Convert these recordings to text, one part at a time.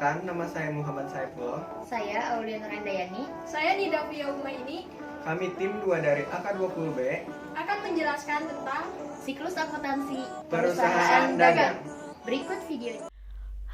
Perkenalkan, nama saya Muhammad Saiful. Saya Aulia Nurendayani. Saya Nida Umaini. Kami tim 2 dari AK20B Akan menjelaskan tentang Siklus akuntansi Perusahaan Dagang. Berikut videonya.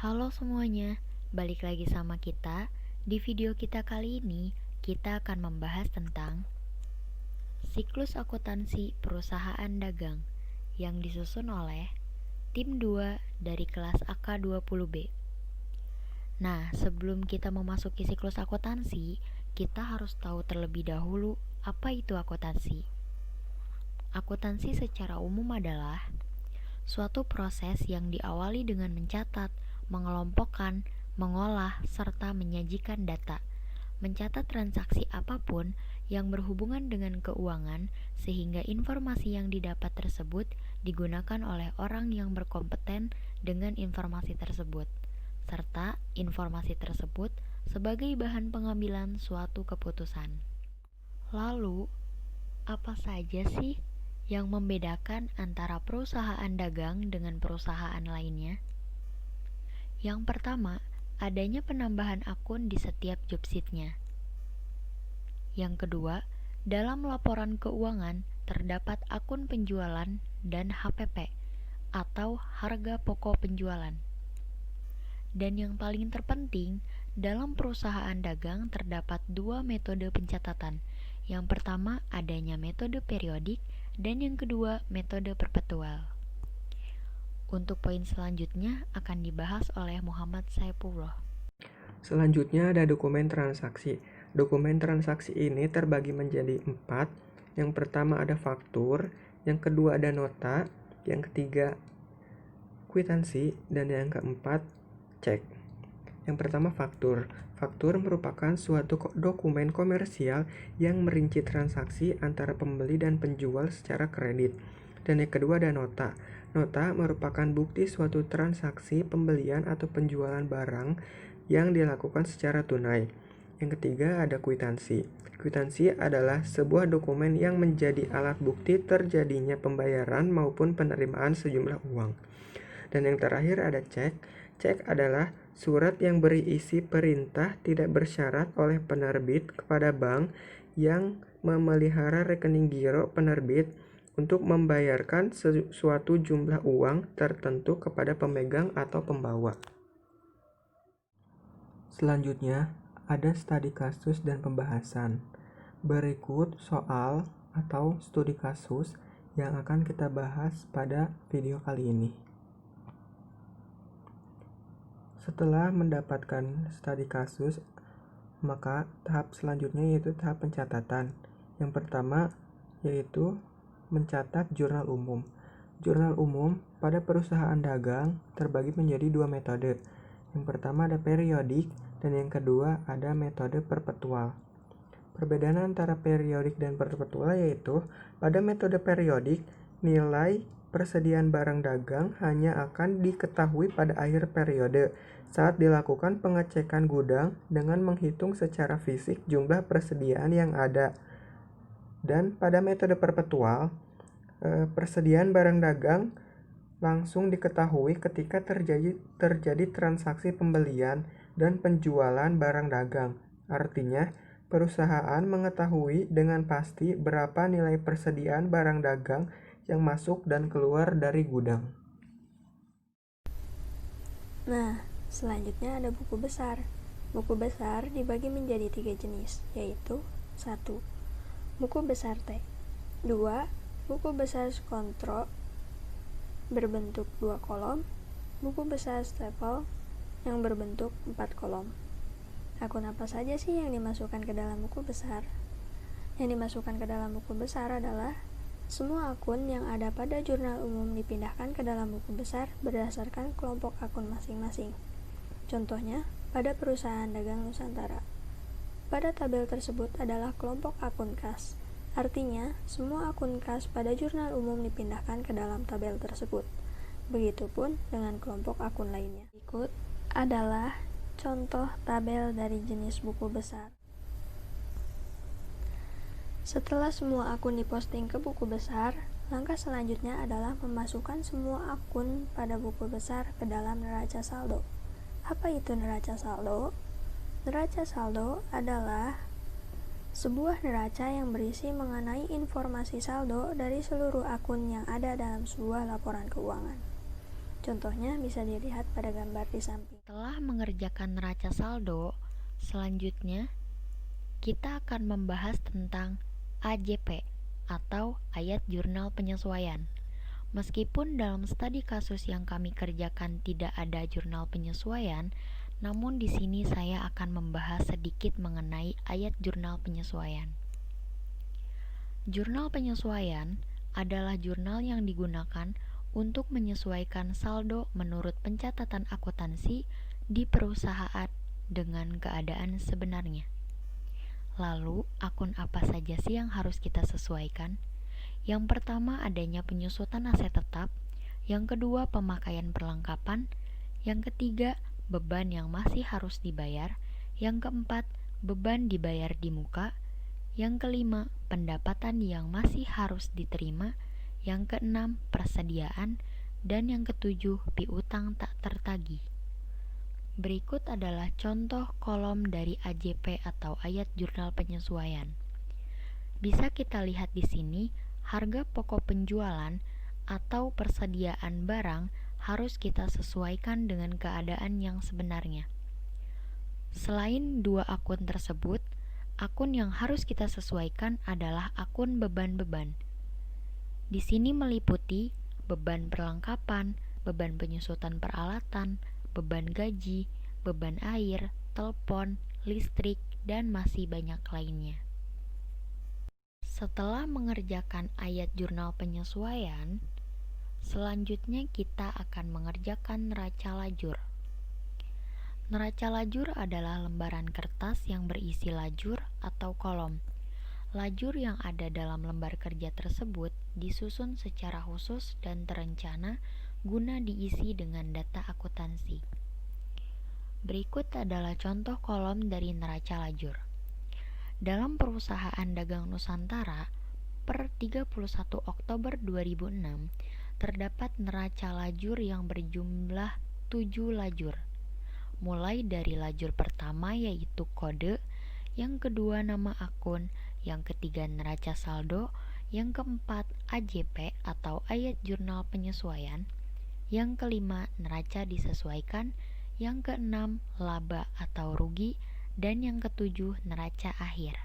Halo semuanya, balik lagi sama kita. Di video kita kali ini, kita akan membahas tentang siklus akuntansi perusahaan dagang yang disusun oleh tim 2 dari kelas AK20B. Nah, sebelum kita memasuki siklus akuntansi, kita harus tahu terlebih dahulu apa itu akuntansi. Akuntansi secara umum adalah suatu proses yang diawali dengan mencatat, mengelompokkan, mengolah, serta menyajikan data. Mencatat transaksi apapun yang berhubungan dengan keuangan sehingga informasi yang didapat tersebut digunakan oleh orang yang berkompeten dengan informasi tersebut, serta informasi tersebut sebagai bahan pengambilan suatu keputusan. Lalu, apa saja sih yang membedakan antara perusahaan dagang dengan perusahaan lainnya? Yang pertama, adanya penambahan akun di setiap job sheet-nya. Yang kedua, dalam laporan keuangan terdapat akun penjualan dan HPP atau harga pokok penjualan. Dan yang paling terpenting, dalam perusahaan dagang terdapat 2 metode pencatatan. Yang pertama adanya metode periodik dan yang kedua metode perpetual. Untuk poin selanjutnya akan dibahas oleh Muhammad Saifullah. Selanjutnya ada dokumen transaksi. Dokumen transaksi ini terbagi menjadi 4. Yang pertama ada faktur, yang kedua ada nota, yang ketiga kwitansi, dan yang keempat cek. Yang pertama faktur. Faktur merupakan suatu dokumen komersial yang merinci transaksi antara pembeli dan penjual secara kredit. Dan yang kedua ada nota. Nota merupakan bukti suatu transaksi pembelian atau penjualan barang yang dilakukan secara tunai. Yang ketiga ada kwitansi. Kwitansi adalah sebuah dokumen yang menjadi alat bukti terjadinya pembayaran maupun penerimaan sejumlah uang. Dan yang terakhir ada cek. Cek adalah surat yang berisi perintah tidak bersyarat oleh penerbit kepada bank yang memelihara rekening giro penerbit untuk membayarkan suatu jumlah uang tertentu kepada pemegang atau pembawa. Selanjutnya, ada studi kasus dan pembahasan. Berikut soal atau studi kasus yang akan kita bahas pada video kali ini. Setelah mendapatkan studi kasus, maka tahap selanjutnya yaitu tahap pencatatan. Yang pertama yaitu mencatat jurnal umum. Jurnal umum pada perusahaan dagang terbagi menjadi 2 metode. Yang pertama ada periodik dan yang kedua ada metode perpetual. Perbedaan antara periodik dan perpetual yaitu pada metode periodik nilai persediaan barang dagang hanya akan diketahui pada akhir periode saat dilakukan pengecekan gudang dengan menghitung secara fisik jumlah persediaan yang ada. Dan pada metode perpetual, persediaan barang dagang langsung diketahui ketika terjadi transaksi pembelian dan penjualan barang dagang. Artinya, perusahaan mengetahui dengan pasti berapa nilai persediaan barang dagang yang masuk dan keluar dari gudang. Nah, selanjutnya ada buku besar. Buku besar dibagi menjadi 3 jenis, yaitu 1. Buku besar T. 2. Buku besar kontro berbentuk 2 kolom. Buku besar staple yang berbentuk 4 kolom. Akun apa saja sih yang dimasukkan ke dalam buku besar? Yang dimasukkan ke dalam buku besar adalah semua akun yang ada pada jurnal umum dipindahkan ke dalam buku besar berdasarkan kelompok akun masing-masing. Contohnya, pada perusahaan dagang Nusantara. Pada tabel tersebut adalah kelompok akun kas. Artinya, semua akun kas pada jurnal umum dipindahkan ke dalam tabel tersebut. Begitupun dengan kelompok akun lainnya. Berikut adalah contoh tabel dari jenis buku besar. Setelah semua akun diposting ke buku besar, langkah selanjutnya adalah memasukkan semua akun pada buku besar ke dalam neraca saldo. Apa itu neraca saldo? Neraca saldo adalah sebuah neraca yang berisi mengenai informasi saldo dari seluruh akun yang ada dalam sebuah laporan keuangan. Contohnya bisa dilihat pada gambar di samping. Setelah mengerjakan neraca saldo, selanjutnya kita akan membahas tentang AJP atau ayat jurnal penyesuaian. Meskipun dalam studi kasus yang kami kerjakan tidak ada jurnal penyesuaian, namun di sini saya akan membahas sedikit mengenai ayat jurnal penyesuaian. Jurnal penyesuaian adalah jurnal yang digunakan untuk menyesuaikan saldo menurut pencatatan akuntansi di perusahaan dengan keadaan sebenarnya. Lalu, akun apa saja sih yang harus kita sesuaikan? Yang pertama, adanya penyusutan aset tetap. Yang kedua, pemakaian perlengkapan. Yang ketiga, beban yang masih harus dibayar. Yang keempat, beban dibayar di muka. Yang kelima, pendapatan yang masih harus diterima. Yang keenam, persediaan. Dan yang ketujuh, piutang tak tertagih. Berikut adalah contoh kolom dari AJP atau ayat jurnal penyesuaian. Bisa kita lihat di sini, harga pokok penjualan atau persediaan barang harus kita sesuaikan dengan keadaan yang sebenarnya. Selain dua akun tersebut, akun yang harus kita sesuaikan adalah akun beban-beban. Di sini meliputi beban perlengkapan, beban penyusutan peralatan, beban gaji, beban air, telepon, listrik, dan masih banyak lainnya. Setelah mengerjakan ayat jurnal penyesuaian, selanjutnya kita akan mengerjakan neraca lajur. Neraca lajur adalah lembaran kertas yang berisi lajur atau kolom. Lajur yang ada dalam lembar kerja tersebut disusun secara khusus dan terencana guna diisi dengan data akuntansi. Berikut adalah contoh kolom dari neraca lajur. Dalam perusahaan dagang Nusantara, per 31 Oktober 2006, terdapat neraca lajur yang berjumlah 7 lajur. Mulai dari lajur pertama yaitu kode, yang kedua nama akun, yang ketiga neraca saldo, yang keempat AJP atau ayat jurnal penyesuaian, yang kelima neraca disesuaikan, yang keenam laba atau rugi, dan yang ketujuh neraca akhir.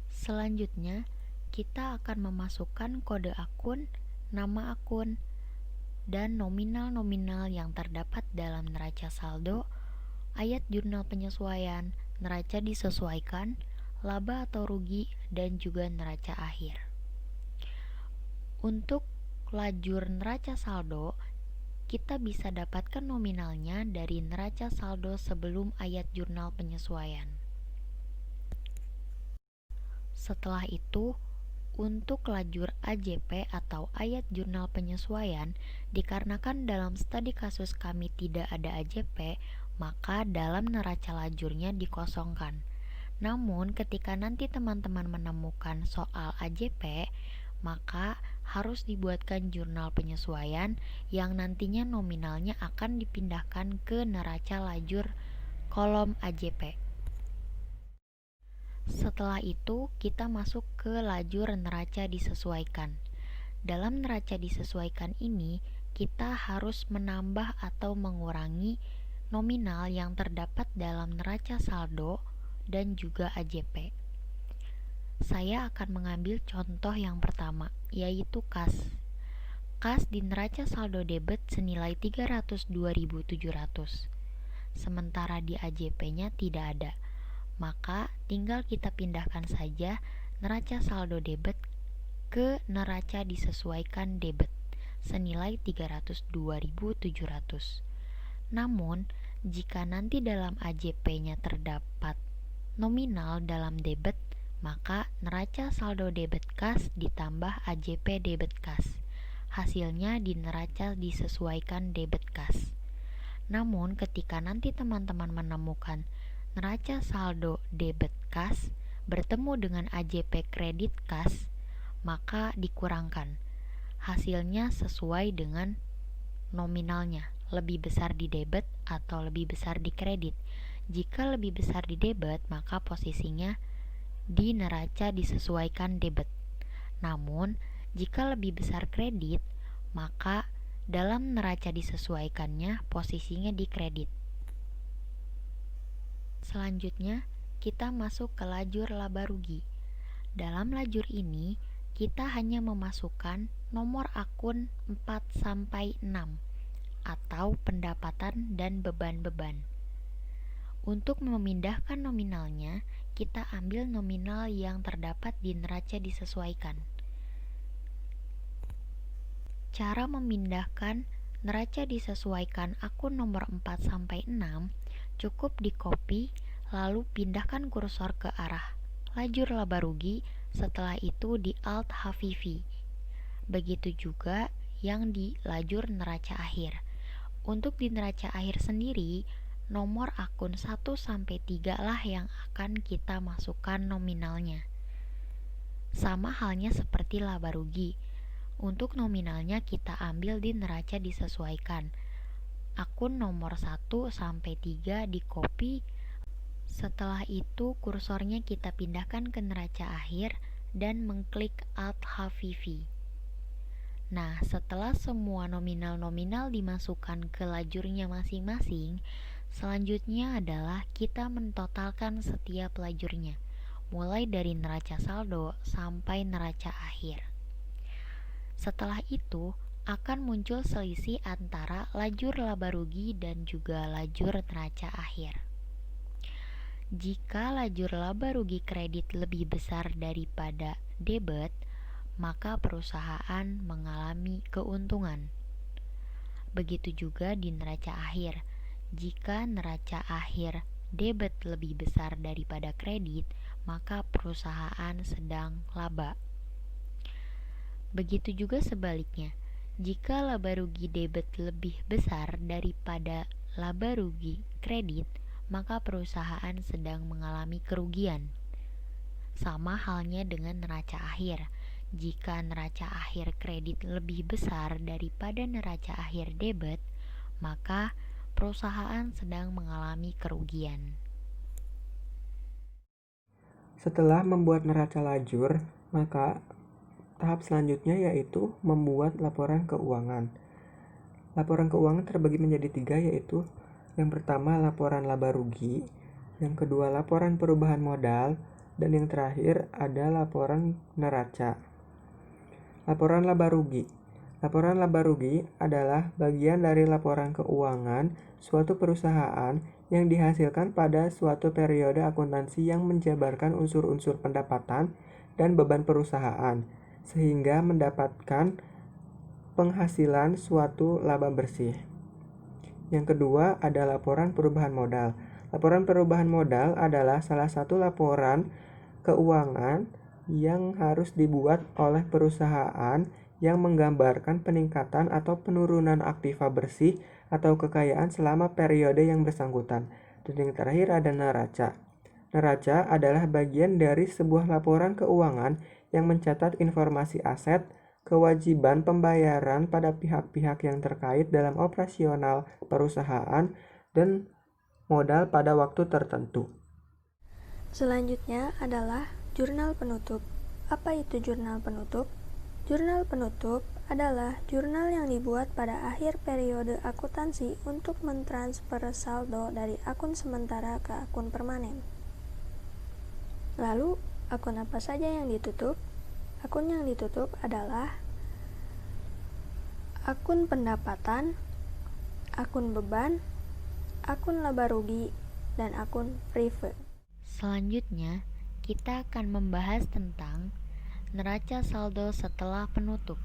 Selanjutnya, kita akan memasukkan kode akun, nama akun, dan nominal-nominal yang terdapat dalam neraca saldo, ayat jurnal penyesuaian, neraca disesuaikan, laba atau rugi, dan juga neraca akhir. Untuk lajur neraca saldo, kita bisa dapatkan nominalnya dari neraca saldo sebelum ayat jurnal penyesuaian. Setelah itu, untuk lajur AJP atau ayat jurnal penyesuaian, dikarenakan dalam studi kasus kami tidak ada AJP, maka dalam neraca lajurnya dikosongkan. Namun, ketika nanti teman-teman menemukan soal AJP, maka harus dibuatkan jurnal penyesuaian yang nantinya nominalnya akan dipindahkan ke neraca lajur kolom AJP. Setelah itu, kita masuk ke lajur neraca disesuaikan. Dalam neraca disesuaikan ini, kita harus menambah atau mengurangi nominal yang terdapat dalam neraca saldo dan juga AJP. Saya akan mengambil contoh yang pertama, yaitu kas. Kas di neraca saldo debit senilai 302.700. Sementara di AJP-nya tidak ada. Maka tinggal kita pindahkan saja neraca saldo debit ke neraca disesuaikan debit senilai 302.700. Namun, jika nanti dalam AJP-nya terdapat nominal dalam debit, maka neraca saldo debit kas ditambah AJP debit kas. Hasilnya di neraca disesuaikan debit kas. Namun ketika nanti teman-teman menemukan neraca saldo debit kas bertemu dengan AJP kredit kas, maka dikurangkan. Hasilnya sesuai dengan nominalnya, lebih besar di debit atau lebih besar di kredit. Jika lebih besar di debit, maka posisinya di neraca disesuaikan debit. Namun, jika lebih besar kredit, maka dalam neraca disesuaikannya posisinya di kredit. Selanjutnya, kita masuk ke lajur laba rugi. Dalam lajur ini, kita hanya memasukkan nomor akun 4-6 atau pendapatan dan beban-beban. Untuk memindahkan nominalnya, kita ambil nominal yang terdapat di neraca disesuaikan. Cara memindahkan neraca disesuaikan akun nomor 4-6 cukup di-copy, lalu pindahkan kursor ke arah lajur laba rugi, setelah itu di Alt H-V. Begitu juga yang di lajur neraca akhir. Untuk di neraca akhir sendiri, nomor akun 1-3 lah yang akan kita masukkan nominalnya. Sama halnya seperti laba rugi. Untuk nominalnya kita ambil di neraca disesuaikan. Akun nomor 1-3 di-copy. Setelah itu kursornya kita pindahkan ke neraca akhir dan mengklik Alt H-V. Nah, setelah semua nominal-nominal dimasukkan ke lajurnya masing-masing, selanjutnya adalah kita mentotalkan setiap lajurnya, mulai dari neraca saldo sampai neraca akhir. Setelah itu, akan muncul selisih antara lajur laba rugi dan juga lajur neraca akhir. Jika lajur laba rugi kredit lebih besar daripada debit, maka perusahaan mengalami keuntungan. Begitu juga di neraca akhir. Jika neraca akhir debit lebih besar daripada kredit, maka perusahaan sedang laba. Begitu juga sebaliknya. Jika laba rugi debit lebih besar daripada laba rugi kredit, maka perusahaan sedang mengalami kerugian. Sama halnya dengan neraca akhir. Jika neraca akhir kredit lebih besar daripada neraca akhir debit, maka perusahaan sedang mengalami kerugian. Setelah membuat neraca lajur, maka tahap selanjutnya yaitu membuat laporan keuangan. Laporan keuangan terbagi menjadi 3, yaitu yang pertama laporan laba rugi, yang kedua laporan perubahan modal, dan yang terakhir ada laporan neraca. Laporan laba rugi. Laporan laba rugi adalah bagian dari laporan keuangan suatu perusahaan yang dihasilkan pada suatu periode akuntansi yang menjabarkan unsur-unsur pendapatan dan beban perusahaan, sehingga mendapatkan penghasilan suatu laba bersih. Yang kedua ada laporan perubahan modal. Laporan perubahan modal adalah salah satu laporan keuangan yang harus dibuat oleh perusahaan yang menggambarkan peningkatan atau penurunan aktiva bersih atau kekayaan selama periode yang bersangkutan. Dan yang terakhir ada neraca. Neraca adalah bagian dari sebuah laporan keuangan yang mencatat informasi aset, kewajiban pembayaran pada pihak-pihak yang terkait dalam operasional perusahaan, dan modal pada waktu tertentu. Selanjutnya adalah jurnal penutup. Apa itu jurnal penutup? Jurnal penutup adalah jurnal yang dibuat pada akhir periode akuntansi untuk mentransfer saldo dari akun sementara ke akun permanen. Lalu, akun apa saja yang ditutup? Akun yang ditutup adalah akun pendapatan, akun beban, akun laba rugi, dan akun prive. Selanjutnya, kita akan membahas tentang neraca saldo setelah penutup.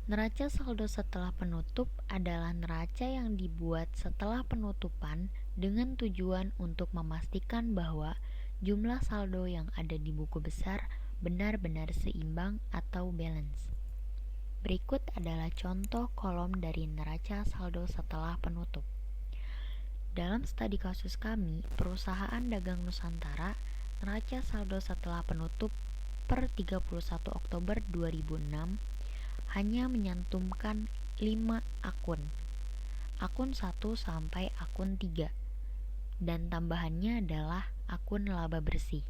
Neraca saldo setelah penutup adalah neraca yang dibuat setelah penutupan dengan tujuan untuk memastikan bahwa jumlah saldo yang ada di buku besar benar-benar seimbang atau balance. Berikut adalah contoh kolom dari neraca saldo setelah penutup. Dalam studi kasus kami, perusahaan dagang Nusantara, neraca saldo setelah penutup per 31 Oktober 2006 hanya menyantumkan 5 akun. akun 1 sampai akun 3. Dan tambahannya adalah akun laba bersih.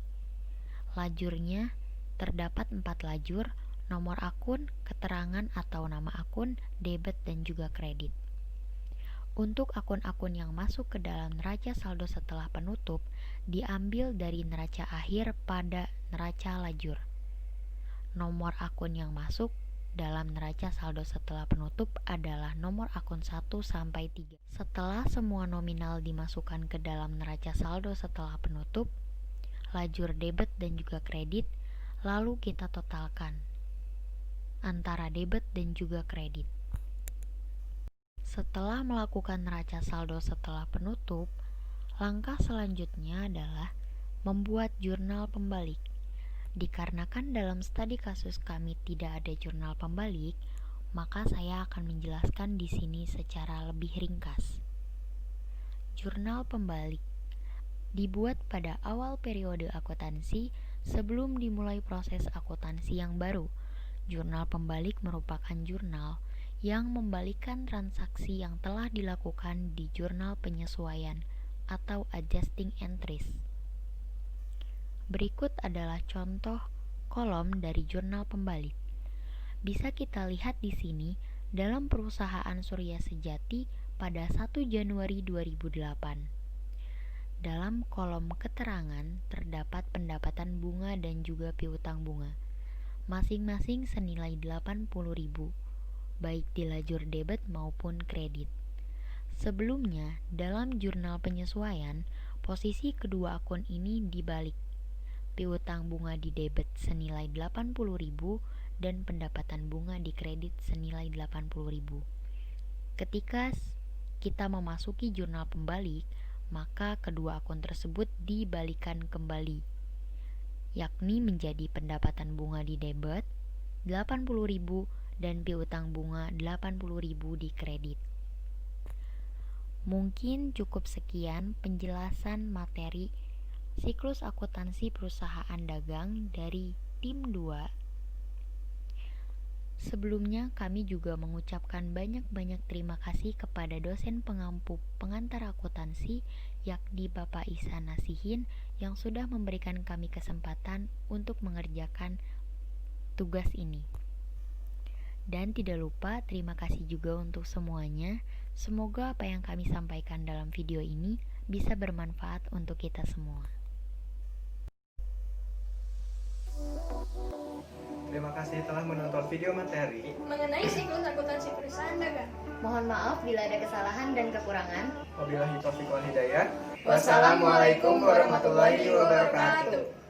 Lajurnya terdapat 4 lajur, nomor akun, keterangan atau nama akun, debit dan juga kredit. Untuk akun-akun yang masuk ke dalam neraca saldo setelah penutup, diambil dari neraca akhir pada neraca lajur. Nomor akun yang masuk dalam neraca saldo setelah penutup adalah nomor akun 1 sampai 3. Setelah semua nominal dimasukkan ke dalam neraca saldo setelah penutup, lajur debit dan juga kredit, lalu kita totalkan antara debit dan juga kredit. Setelah melakukan neraca saldo setelah penutup, langkah selanjutnya adalah membuat jurnal pembalik. Dikarenakan dalam studi kasus kami tidak ada jurnal pembalik, maka saya akan menjelaskan di sini secara lebih ringkas. Jurnal pembalik dibuat pada awal periode akuntansi sebelum dimulai proses akuntansi yang baru. Jurnal pembalik merupakan jurnal yang membalikkan transaksi yang telah dilakukan di jurnal penyesuaian atau adjusting entries. Berikut adalah contoh kolom dari jurnal pembalik. Bisa kita lihat di sini dalam perusahaan Surya Sejati pada 1 Januari 2008. Dalam kolom keterangan terdapat pendapatan bunga dan juga piutang bunga, masing-masing senilai 80.000, baik di lajur debit maupun kredit. Sebelumnya, dalam jurnal penyesuaian, posisi kedua akun ini dibalik. Piutang bunga di debit senilai 80.000 dan pendapatan bunga di kredit senilai 80.000. Ketika kita memasuki jurnal pembalik, maka kedua akun tersebut dibalikan kembali, yakni menjadi pendapatan bunga di debit 80.000 dan piutang bunga 80.000 di kredit. Mungkin cukup sekian penjelasan materi siklus akuntansi perusahaan dagang dari tim 2. Sebelumnya kami juga mengucapkan banyak-banyak terima kasih kepada dosen pengampu pengantar akuntansi yakni Bapak Ihsan Nasihin yang sudah memberikan kami kesempatan untuk mengerjakan tugas ini. Dan tidak lupa terima kasih juga untuk semuanya. Semoga apa yang kami sampaikan dalam video ini bisa bermanfaat untuk kita semua. Terima kasih telah menonton video materi Mengenai siklus akuntansi perusahaan dagang. Mohon maaf bila ada kesalahan dan kekurangan. Wabillahi taufiq wal hidayah. Wassalamualaikum warahmatullahi wabarakatuh.